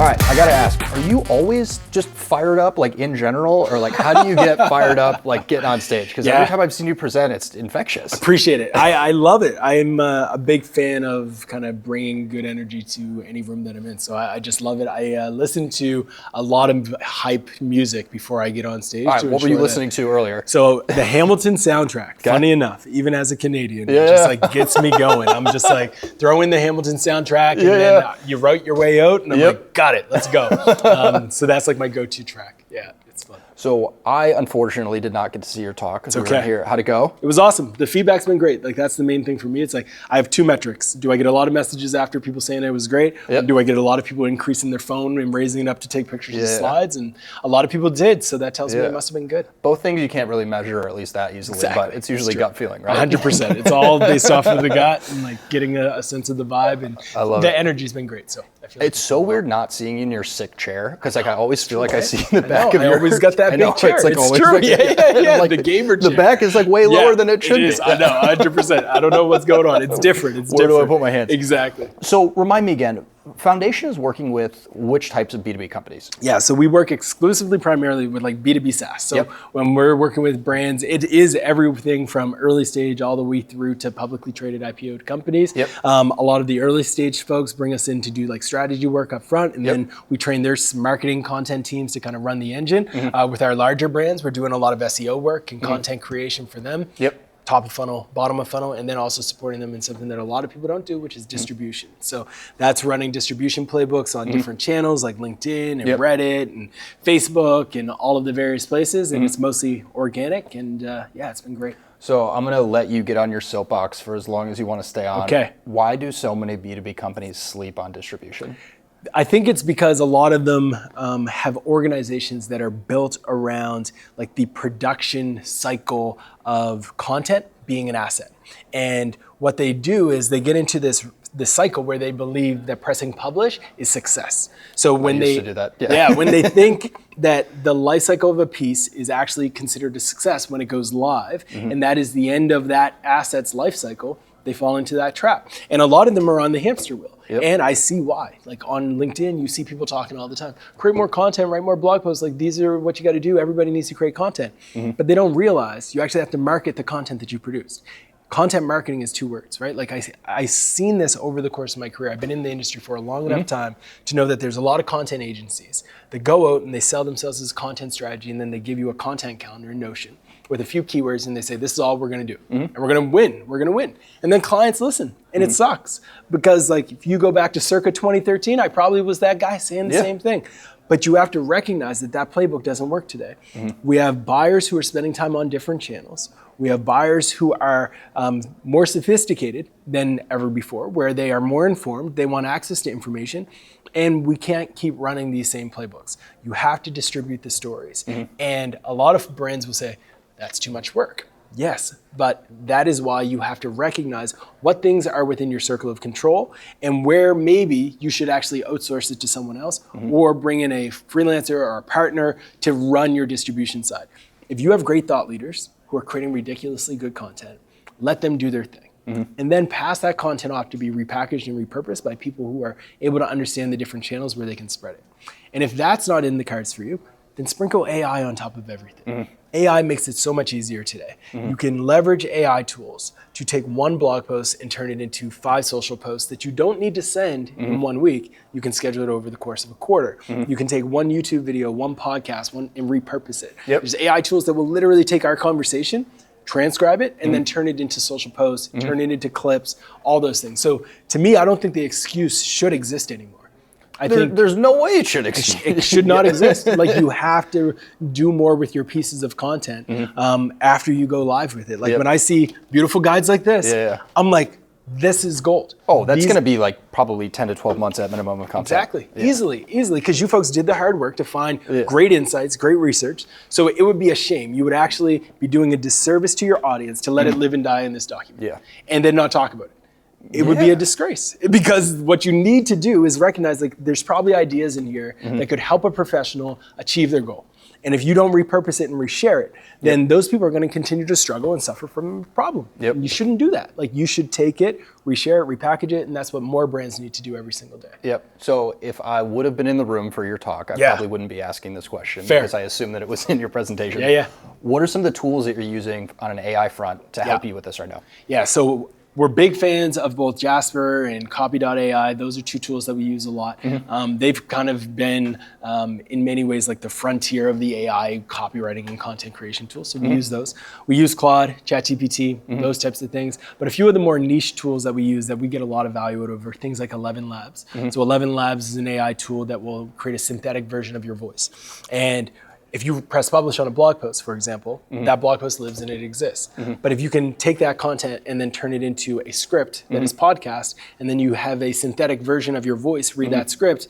right, I gotta ask, are you always just fired up, like in general, or like how do you get fired up, like getting on stage? Because every time I've seen you present, it's infectious. Appreciate it. I love it. I'm a big fan of kind of bringing good energy to any room that I'm in. So I just love it. I listen to a lot of hype music before I get on stage. All right, what were you listening to earlier? So the Hamilton soundtrack, funny enough, even as a Canadian, it just like gets me going. I'm just like, throw in the Hamilton soundtrack and then you write your way out and I'm like, got it, let's go. So that's like my go-to track. Yeah, it's fun. So I unfortunately did not get to see your talk because we were here. How'd it go? It was awesome. The feedback's been great. Like that's the main thing for me. It's like I have two metrics. Do I get a lot of messages after people saying it was great? Or do I get a lot of people increasing their phone and raising it up to take pictures of slides? And a lot of people did. So that tells me it must have been good. Both things you can't really measure, or at least that easily, but it's usually gut feeling, right? 100%. It's all based off of the gut and like getting a sense of the vibe, and the energy's been great. So I feel like it's so weird not seeing you in your sick chair because like I always feel like I see in the back of your. I always got that big chair. It's like it's always true. Like, Like the gamer chair. The back is like way lower than it should be. I know, 100%. I don't know what's going on. It's different. Where do I put my hands? Exactly. So remind me again, Foundation is working with which types of B2B companies? Yeah, so we work exclusively primarily with like B2B SaaS. So when we're working with brands, it is everything from early stage all the way through to publicly traded IPO'd companies. A lot of the early stage folks bring us in to do like strategy work up front, and then we train their marketing content teams to kind of run the engine. With our larger brands, we're doing a lot of SEO work and content creation for them. Top of funnel, bottom of funnel, and then also supporting them in something that a lot of people don't do, which is distribution. So that's running distribution playbooks on different channels like LinkedIn and Reddit and Facebook and all of the various places. And it's mostly organic, and it's been great. So I'm gonna let you get on your soapbox for as long as you want to stay on. Okay. Why do so many B2B companies sleep on distribution? I think it's because a lot of them have organizations that are built around like the production cycle of content being an asset. And what they do is they get into this cycle where they believe that pressing publish is success. So when they do that. When they think that the life cycle of a piece is actually considered a success when it goes live, and that is the end of that asset's life cycle, they fall into that trap. And a lot of them are on the hamster wheel. And I see why. Like on LinkedIn, you see people talking all the time. Create more content, write more blog posts. Like these are what you got to do. Everybody needs to create content. But they don't realize you actually have to market the content that you produce. Content marketing is two words, right? Like I've seen this over the course of my career. I've been in the industry for a long enough time to know that there's a lot of content agencies that go out and they sell themselves as a content strategy, and then they give you a content calendar in Notion with a few keywords, and they say, this is all we're gonna do. And we're gonna win. And then clients listen, and it sucks. Because like if you go back to circa 2013, I probably was that guy saying the same thing. But you have to recognize that that playbook doesn't work today. We have buyers who are spending time on different channels. We have buyers who are more sophisticated than ever before, where they are more informed, they want access to information, and we can't keep running these same playbooks. You have to distribute the stories. And a lot of brands will say, that's too much work. Yes, but that is why you have to recognize what things are within your circle of control and where maybe you should actually outsource it to someone else or bring in a freelancer or a partner to run your distribution side. If you have great thought leaders who are creating ridiculously good content, let them do their thing. And then pass that content off to be repackaged and repurposed by people who are able to understand the different channels where they can spread it. And if that's not in the cards for you, then sprinkle AI on top of everything. AI makes it so much easier today. You can leverage AI tools to take one blog post and turn it into 5 social posts that you don't need to send in 1 week. You can schedule it over the course of a quarter. You can take one YouTube video, one podcast, and repurpose it. There's AI tools that will literally take our conversation, transcribe it, and then turn it into social posts, turn it into clips, all those things. So to me, I don't think the excuse should exist anymore. I think there's no way it should exist. It should not exist. Like you have to do more with your pieces of content after you go live with it. Like when I see beautiful guides like this, I'm like, this is gold. Oh, that's going to be like probably 10 to 12 months at minimum of content. Exactly. Easily, because you folks did the hard work to find great insights, great research. So it would be a shame. You would actually be doing a disservice to your audience to let it live and die in this document and then not talk about it. It would be a disgrace, because what you need to do is recognize like there's probably ideas in here that could help a professional achieve their goal. And if you don't repurpose it and reshare it, then those people are going to continue to struggle and suffer from a problem. You shouldn't do that. Like, you should take it, reshare it, repackage it, and that's what more brands need to do every single day. So if I would have been in the room for your talk, I probably wouldn't be asking this question because I assume that it was in your presentation. What are some of the tools that you're using on an AI front to help you with this right now? So we're big fans of both Jasper and Copy.ai. Those are two tools that we use a lot. They've kind of been, in many ways, like the frontier of the AI copywriting and content creation tools. So we use those. We use Claude, ChatGPT, those types of things. But a few of the more niche tools that we use that we get a lot of value out of are things like ElevenLabs. So ElevenLabs is an AI tool that will create a synthetic version of your voice. And if you press publish on a blog post, for example, that blog post lives and it exists. But if you can take that content and then turn it into a script that is podcast, and then you have a synthetic version of your voice read that script,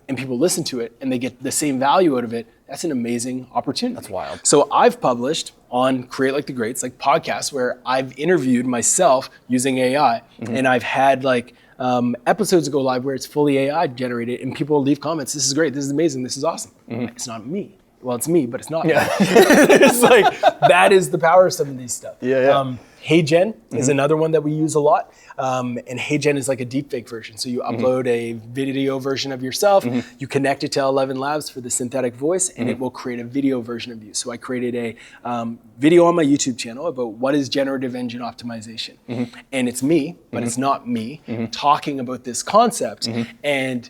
and people listen to it and they get the same value out of it, that's an amazing opportunity. That's wild. So I've published on Create Like the Greats, like podcasts, where I've interviewed myself using AI, and I've had like episodes go live where it's fully AI generated, and people leave comments, this is great, this is amazing, this is awesome. It's not me. Well, it's me, but it's not me. It's like, that is the power of some of these stuff. HeyGen is another one that we use a lot. And HeyGen is like a deepfake version. So you upload a video version of yourself, you connect it to ElevenLabs for the synthetic voice, and it will create a video version of you. So I created a video on my YouTube channel about what is generative engine optimization. And it's me, but it's not me, talking about this concept. And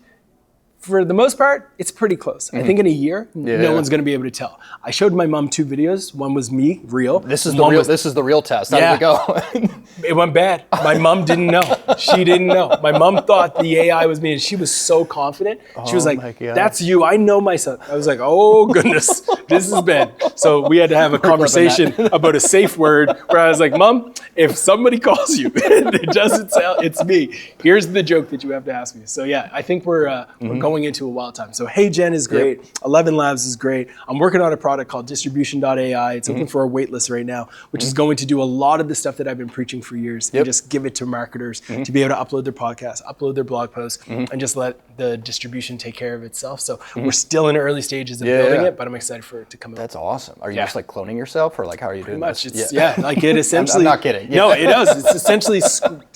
for the most part, it's pretty close. I think in a year, no one's going to be able to tell. I showed my mom 2 videos. One was me, real. This is the real test. How did it go? It went bad. My mom didn't know. She didn't know. My mom thought the AI was me, and she was so confident. She was like, "That's you. I know myself." I was like, "Oh goodness, this is bad." So we had to have a conversation about a safe word where I was like, "Mom, if somebody calls you, it doesn't sound. It's me. Here's the joke that you have to ask me." So yeah, I think we're going into a wild time. So HeyGen is great. ElevenLabs is great. I'm working on a product called Distribution.ai. It's open for a waitlist right now, which is going to do a lot of the stuff that I've been preaching for years and just give it to marketers to be able to upload their podcasts, upload their blog posts, and just let the distribution take care of itself. So we're still in early stages of building it, but I'm excited for it to come out. That's awesome. Are you just like cloning yourself, or like how are you doing much? this? It's, like it essentially. I'm not kidding. No, it does.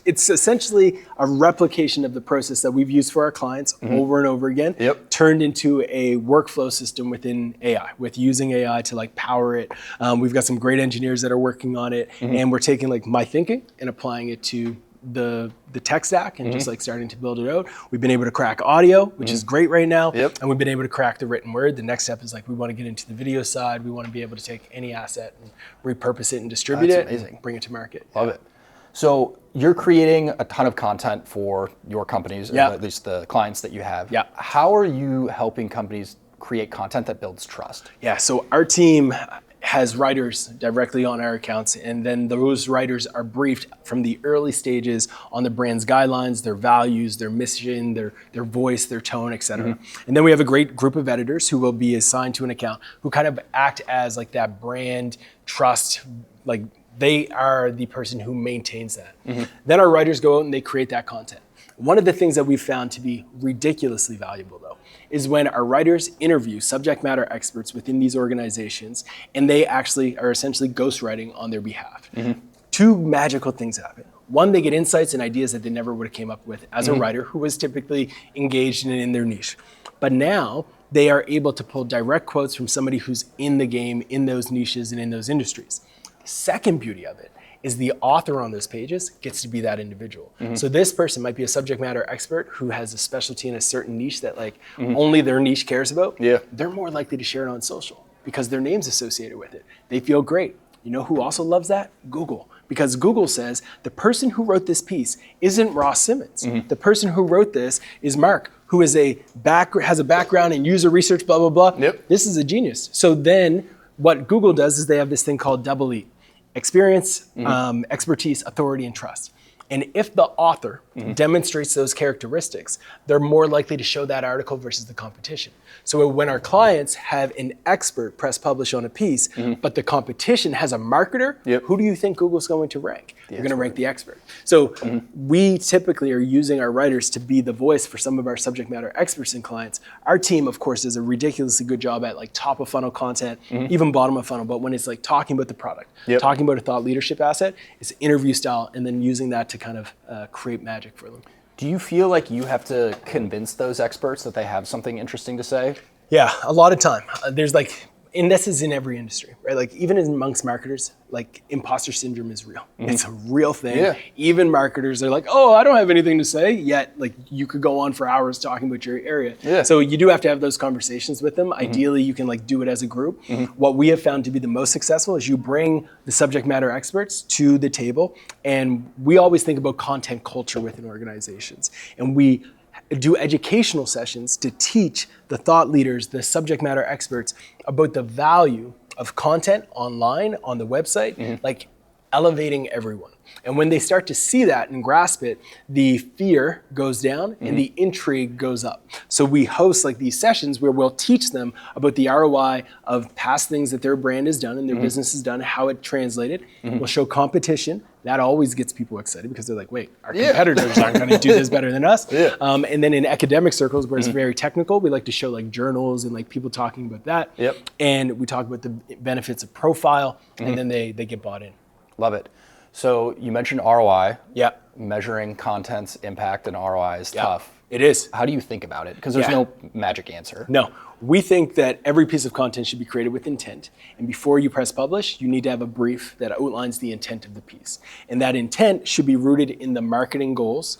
It's essentially a replication of the process that we've used for our clients over and over again, turned into a workflow system within AI, with using AI to like power it. We've got some great engineers that are working on it, and we're taking like my thinking and applying it to the tech stack and just like starting to build it out. We've been able to crack audio, which is great right now, and we've been able to crack the written word. The next step is like we want to get into the video side. We want to be able to take any asset and repurpose it and distribute it and bring it to market. Love it. So you're creating a ton of content for your companies, or at least the clients that you have. How are you helping companies create content that builds trust? So our team has writers directly on our accounts, and then those writers are briefed from the early stages on the brand's guidelines, their values, their mission, their voice, their tone, etc. And then we have a great group of editors who will be assigned to an account who kind of act as like that brand trust, like they are the person who maintains that. Then our writers go out and they create that content. One of the things that we've found to be ridiculously valuable, though, is when our writers interview subject matter experts within these organizations, and they actually are essentially ghostwriting on their behalf. 2 magical things happen. One, they get insights and ideas that they never would have came up with as a writer who was typically engaged in their niche. But now they are able to pull direct quotes from somebody who's in the game, in those niches and in those industries. The second beauty of it is the author on those pages gets to be that individual. So this person might be a subject matter expert who has a specialty in a certain niche that like only their niche cares about. They're more likely to share it on social because their name's associated with it. They feel great. You know who also loves that? Google. Because Google says the person who wrote this piece isn't Ross Simmonds. The person who wrote this is Mark, who is has a background in user research, blah, blah, blah. This is a genius. So then what Google does is they have this thing called double E. Experience, expertise, authority, and trust. And if the author demonstrates those characteristics, they're more likely to show that article versus the competition. So when our clients have an expert press publish on a piece, but the competition has a marketer, who do you think Google's going to rank? They're going to rank the expert. So we typically are using our writers to be the voice for some of our subject matter experts and clients. Our team, of course, does a ridiculously good job at like top of funnel content, even bottom of funnel. But when it's like talking about the product, talking about a thought leadership asset, it's interview style, and then using that to kind of create magic for them. Do you feel like you have to convince those experts that they have something interesting to say? Yeah, a lot of time. There's like, and this is in every industry, right? Like even amongst marketers, like imposter syndrome is real. It's a real thing. Yeah. Even marketers are like, oh, I don't have anything to say, yet like you could go on for hours talking about your area. Yeah. So you do have to have those conversations with them. Ideally, you can like do it as a group. What we have found to be the most successful is you bring the subject matter experts to the table, and we always think about content culture within organizations. And we do educational sessions to teach the thought leaders, the subject matter experts about the value of content online, on the website, like elevating everyone. And when they start to see that and grasp it, the fear goes down and the intrigue goes up. So we host like these sessions where we'll teach them about the ROI of past things that their brand has done and their business has done, how it translated. We'll show competition. That always gets people excited because they're like, wait, our competitors aren't going to do this better than us. And then in academic circles where it's very technical, we like to show like journals and like people talking about that. And we talk about the benefits of profile, and then they get bought in. Love it. So you mentioned ROI. Measuring content's impact and ROI is tough. It is. How do you think about it? Because there's no magic answer. No. We think that every piece of content should be created with intent. And before you press publish, you need to have a brief that outlines the intent of the piece. And that intent should be rooted in the marketing goals,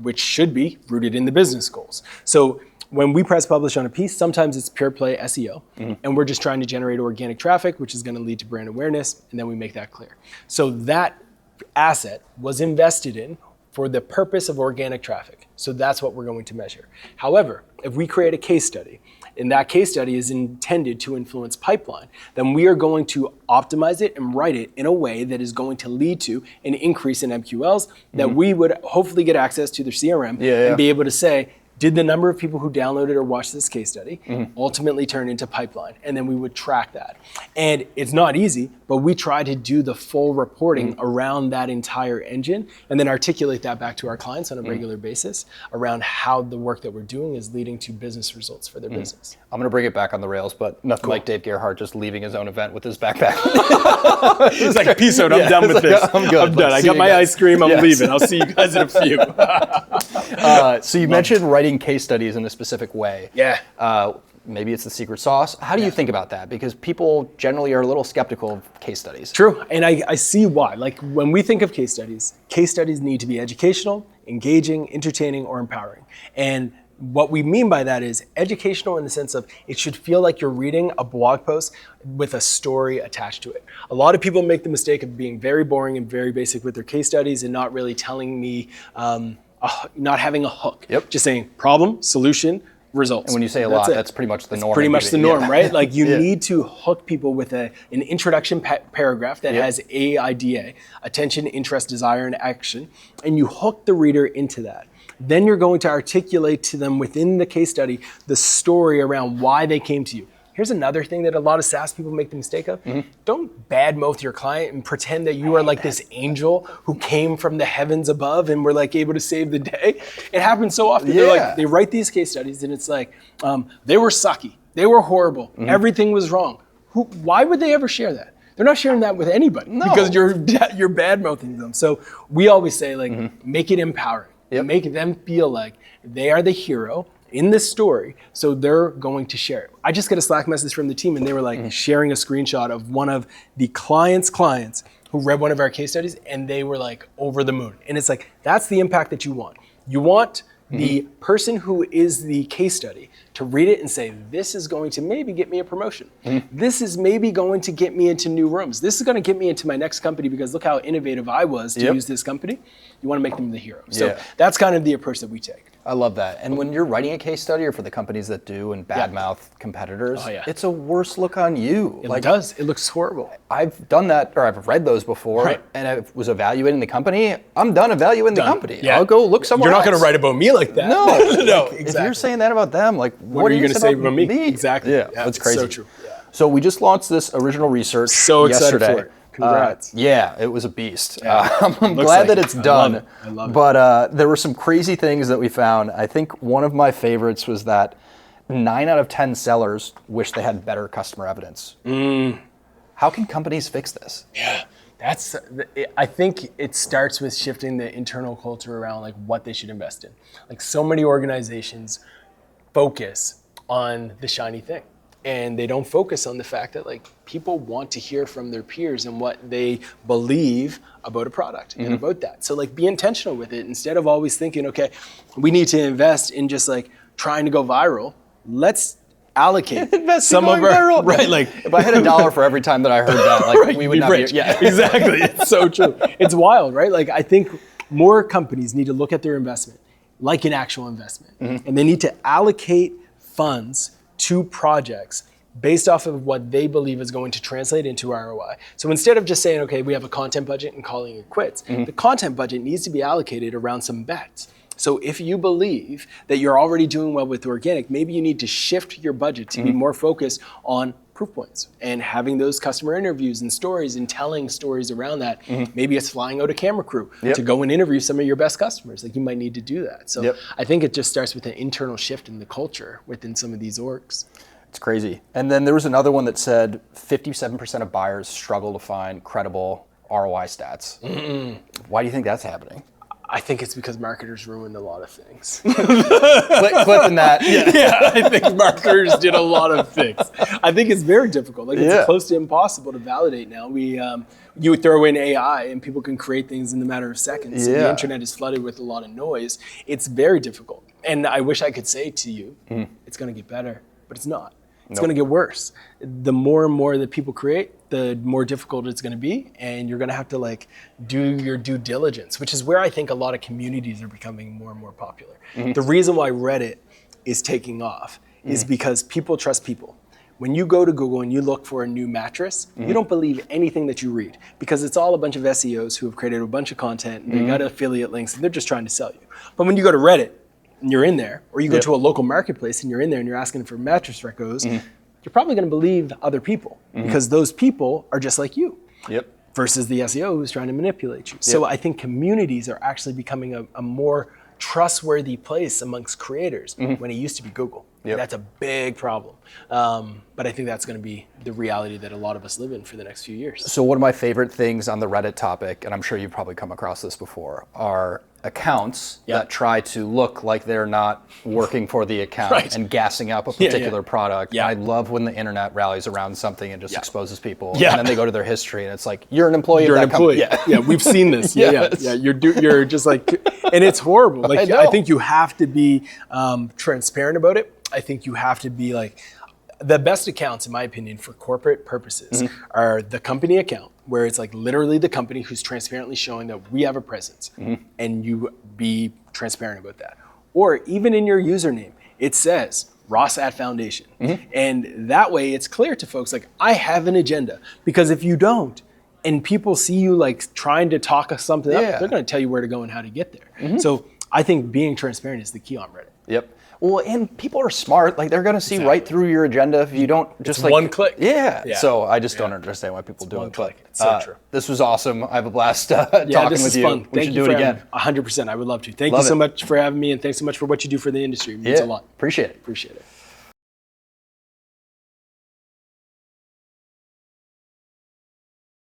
which should be rooted in the business goals. So when we press publish on a piece, sometimes it's pure play SEO, and we're just trying to generate organic traffic, which is going to lead to brand awareness, and then we make that clear. So that asset was invested in for the purpose of organic traffic. So that's what we're going to measure. However, if we create a case study, and that case study is intended to influence pipeline, then we are going to optimize it and write it in a way that is going to lead to an increase in MQLs that we would hopefully get access to their CRM and be able to say, did the number of people who downloaded or watched this case study ultimately turn into pipeline? And then we would track that. And it's not easy, but we try to do the full reporting around that entire engine and then articulate that back to our clients on a regular basis around how the work that we're doing is leading to business results for their business. I'm going to bring it back on the rails, but nothing like Dave Gerhardt just leaving his own event with his backpack. He's like, peace out, I'm done with this. I'm good. I'm done. I got my ice cream, I'm leaving. I'll see you guys in a few. So you mentioned writing case studies in a specific way. Maybe it's the secret sauce. How do you think about that? Because people generally are a little skeptical of case studies. True, and I see why. Like when we think of case studies need to be educational, engaging, entertaining, or empowering. And what we mean by that is educational in the sense of it should feel like you're reading a blog post with a story attached to it. A lot of people make the mistake of being very boring and very basic with their case studies and not really telling me, not having a hook. Just saying problem, solution, results. And when you say that's pretty much the norm. Pretty much the norm, right? Like you need to hook people with an introduction paragraph that has AIDA, attention, interest, desire, and action, and you hook the reader into that. Then you're going to articulate to them within the case study the story around why they came to you. Here's another thing that a lot of SaaS people make the mistake of. Don't badmouth your client and pretend that you are like this angel who came from the heavens above and were like able to save the day. It happens so often. They're like, they write these case studies and it's like, they were sucky. They were horrible. Everything was wrong. Why would they ever share that? They're not sharing that with anybody because you're bad-mouthing them. So we always say like, make it empowering. Make them feel like they are the hero in this story, so they're going to share it. I just got a Slack message from the team and they were like sharing a screenshot of one of the clients who read one of our case studies and they were like over the moon. And it's like, that's the impact that you want. You want the person who is the case study to read it and say, this is going to maybe get me a promotion. This is maybe going to get me into new rooms. This is going to get me into my next company because look how innovative I was to use this company. You want to make them the hero. So that's kind of the approach that we take. I love that. And when you're writing a case study or for the companies that do and badmouth competitors, it's a worse look on you. It does. It looks horrible. I've done that, or I've read those before, and I was evaluating the company. I'm done evaluating the company. I'll go look somewhere else. You're not going to write about me like that. No. No, exactly. If you're saying that about them, like, what are you going to say about me? Exactly. Yeah, that's crazy. So true. Yeah. So we just launched this original research so yesterday. Excited for it. Congrats. It was a beast. I'm glad that it's done. I love it. But there were some crazy things that we found. I think one of my favorites was that 9 out of 10 sellers wish they had better customer evidence. How can companies fix this? Yeah, I think it starts with shifting the internal culture around like what they should invest in. Like so many organizations focus on the shiny thing. And they don't focus on the fact that like people want to hear from their peers and what they believe about a product and about that. So like be intentional with it instead of always thinking, okay, we need to invest in just like trying to go viral. Let's allocate some of our viral. Right. Like if I had $1 for every time that I heard that, like we would not rich. be. Yeah, exactly. It's so true. It's wild, right? Like I think more companies need to look at their investment like an actual investment, and they need to allocate funds to projects based off of what they believe is going to translate into ROI. So instead of just saying, okay, we have a content budget and calling it quits, the content budget needs to be allocated around some bets. So if you believe that you're already doing well with organic, maybe you need to shift your budget to be more focused on proof points and having those customer interviews and stories and telling stories around that. Maybe it's flying out a camera crew to go and interview some of your best customers. Like you might need to do that. So I think it just starts with an internal shift in the culture within some of these orgs. It's crazy. And then there was another one that said 57% of buyers struggle to find credible ROI stats. Why do you think that's happening? I think it's because marketers ruined a lot of things. Clipping that. I think marketers did a lot of things. I think it's very difficult. Like it's close to impossible to validate now. You throw in AI and people can create things in the matter of seconds. So the internet is flooded with a lot of noise. It's very difficult. And I wish I could say to you, it's going to get better, but it's not. It's going to get worse. The more and more that people create, the more difficult it's going to be, and you're going to have to like do your due diligence, which is where I think a lot of communities are becoming more and more popular. The reason why Reddit is taking off is because people trust people. When you go to Google and you look for a new mattress, you don't believe anything that you read because it's all a bunch of SEOs who have created a bunch of content and they got affiliate links and they're just trying to sell you. But when you go to Reddit, and you're in there, or you go to a local marketplace and you're in there and you're asking for mattress recos, you're probably going to believe other people because those people are just like you. Versus the SEO who's trying to manipulate you. So I think communities are actually becoming a more trustworthy place amongst creators when it used to be Google. That's a big problem. But I think that's going to be the reality that a lot of us live in for the next few years. So one of my favorite things on the Reddit topic, and I'm sure you've probably come across this before, are accounts that try to look like they're not working for the account and gassing up a particular product. I love when the internet rallies around something and just exposes people. And then they go to their history and it's like, you're an employee of that company. We've seen this. You're just like, and it's horrible. Like I think you have to be transparent about it. I think you have to be like, the best accounts, in my opinion, for corporate purposes are the company account, where it's like literally the company who's transparently showing that we have a presence, and you be transparent about that. Or even in your username, it says Ross at Foundation. And that way it's clear to folks, like, I have an agenda. Because if you don't, and people see you like trying to talk something up, they're going to tell you where to go and how to get there. So I think being transparent is the key on Reddit. Well, and people are smart. Like, they're going to see right through your agenda if you don't just like... one click. So I just don't understand why people do it. One click. It's so true. This was awesome. I have a blast talking with you. Fun. We should do it again. 100%. I would love to. Thank you so much for having me, and thanks so much for what you do for the industry. It means a lot. Appreciate it. Appreciate it.